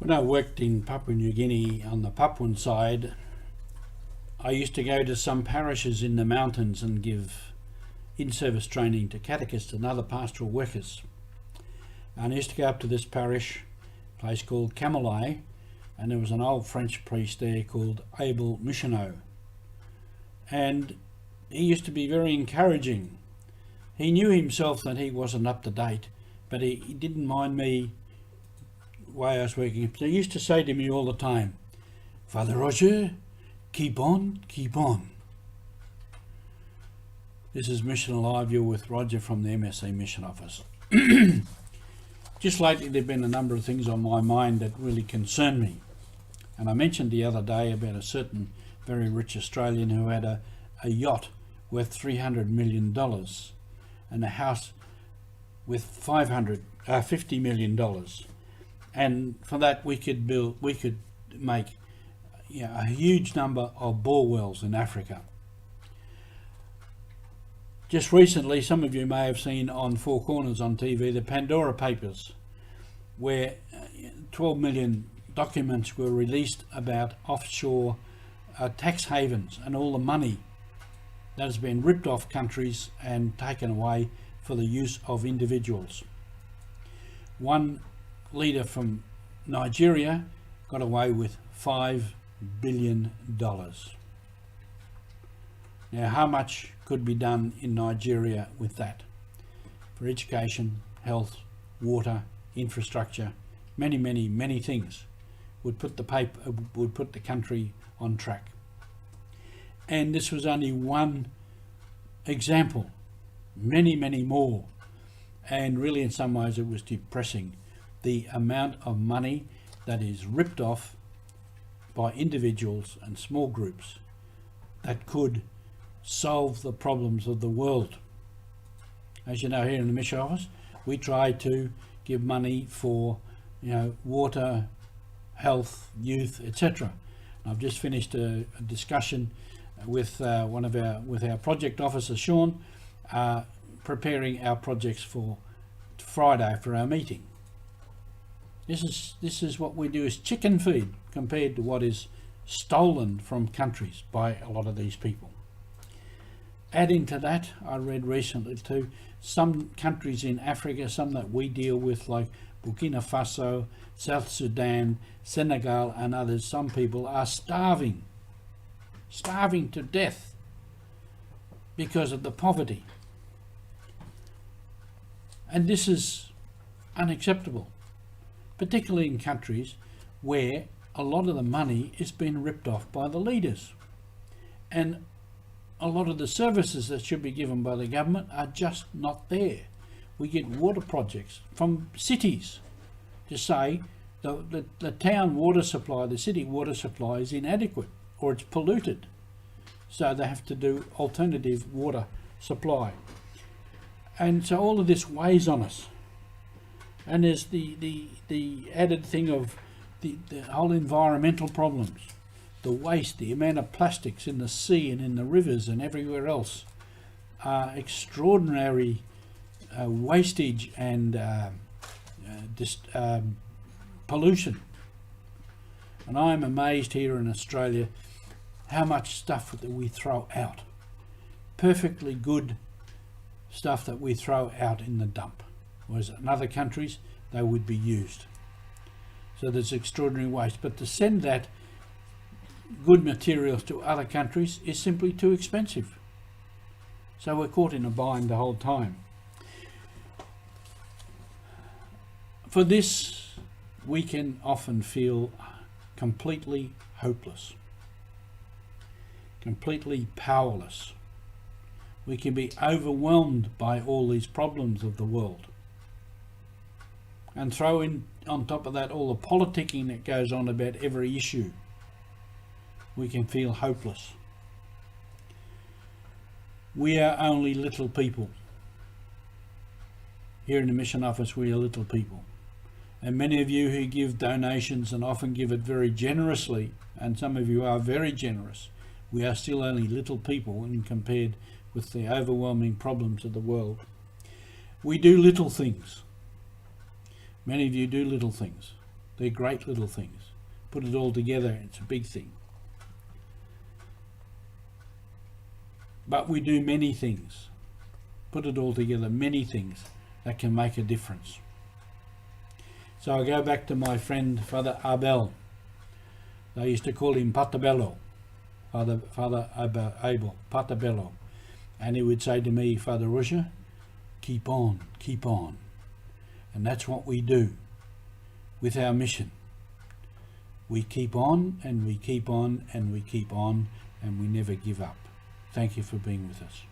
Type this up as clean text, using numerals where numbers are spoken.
When I worked in Papua New Guinea on the Papuan side, I used to go to some parishes in the mountains and give in-service training to catechists and other pastoral workers. And I used to go up to this parish, a place called Camelai, and there was an old French priest there called Abel Michonneau. And he used to be very encouraging. He knew himself that he wasn't up to date, but he didn't mind me the way I was working. So he used to say to me all the time, "Father Roger, keep on, keep on." This is Mission Alive. You're with Roger from the MSC Mission Office. Just lately there have been a number of things on my mind that really concern me. And I mentioned the other day about a certain very rich Australian who had a yacht worth $300 million and a house with $50 million. And for that we could make a huge number of bore wells in Africa. Just recently, some of you may have seen on Four Corners on TV, the Pandora Papers, where 12 million documents were released about offshore tax havens and all the money that has been ripped off countries and taken away for the use of individuals. One leader from Nigeria got away with $5 billion. Now, how much could be done in Nigeria with that? For education, health, water, infrastructure, many things would put the country on track. And this was only one example, many more. And really, in some ways, it was depressing, the amount of money that is ripped off by individuals and small groups that could solve the problems of the world. As you know, here in the Mission Office, we try to give money for water, health, youth, etc. I've just finished a discussion with our project officer Sean, preparing our projects for Friday for our meeting. This is what we do, is chicken feed compared to what is stolen from countries by a lot of these people. Adding to that, I read recently too, some countries in Africa, some that we deal with, like Burkina Faso, South Sudan, Senegal and others, some people are starving to death because of the poverty. And this is unacceptable, particularly in countries where a lot of the money is being ripped off by the leaders. And a lot of the services that should be given by the government are just not there. We get water projects from cities to say the town water supply, the city water supply is inadequate or it's polluted. So they have to do alternative water supply. And so all of this weighs on us. And there's the added thing of the whole environmental problems. The waste, the amount of plastics in the sea and in the rivers and everywhere else, extraordinary wastage and pollution. And I'm amazed here in Australia how much stuff that we throw out, perfectly good stuff that we throw out in the dump, whereas in other countries they would be used. So there's extraordinary waste, but to send that good materials to other countries is simply too expensive. So we're caught in a bind the whole time. For this, we can often feel completely hopeless, completely powerless. We can be overwhelmed by all these problems of the world. And throw in on top of that all the politicking that goes on about every issue. We can feel hopeless. We are only little people. Here in the Mission Office, we are little people. And many of you who give donations and often give it very generously, and some of you are very generous, we are still only little people when compared with the overwhelming problems of the world. We do little things. Many of you do little things. They're great little things. Put it all together, it's a big thing. But we do many things. Put it all together, many things that can make a difference. So I go back to my friend Father Abel. They used to call him Patabello, Father Abel, Patabello. And he would say to me, Father Roger, keep on, keep on. And that's what we do with our mission. We keep on and we keep on and we keep on and we never give up. Thank you for being with us.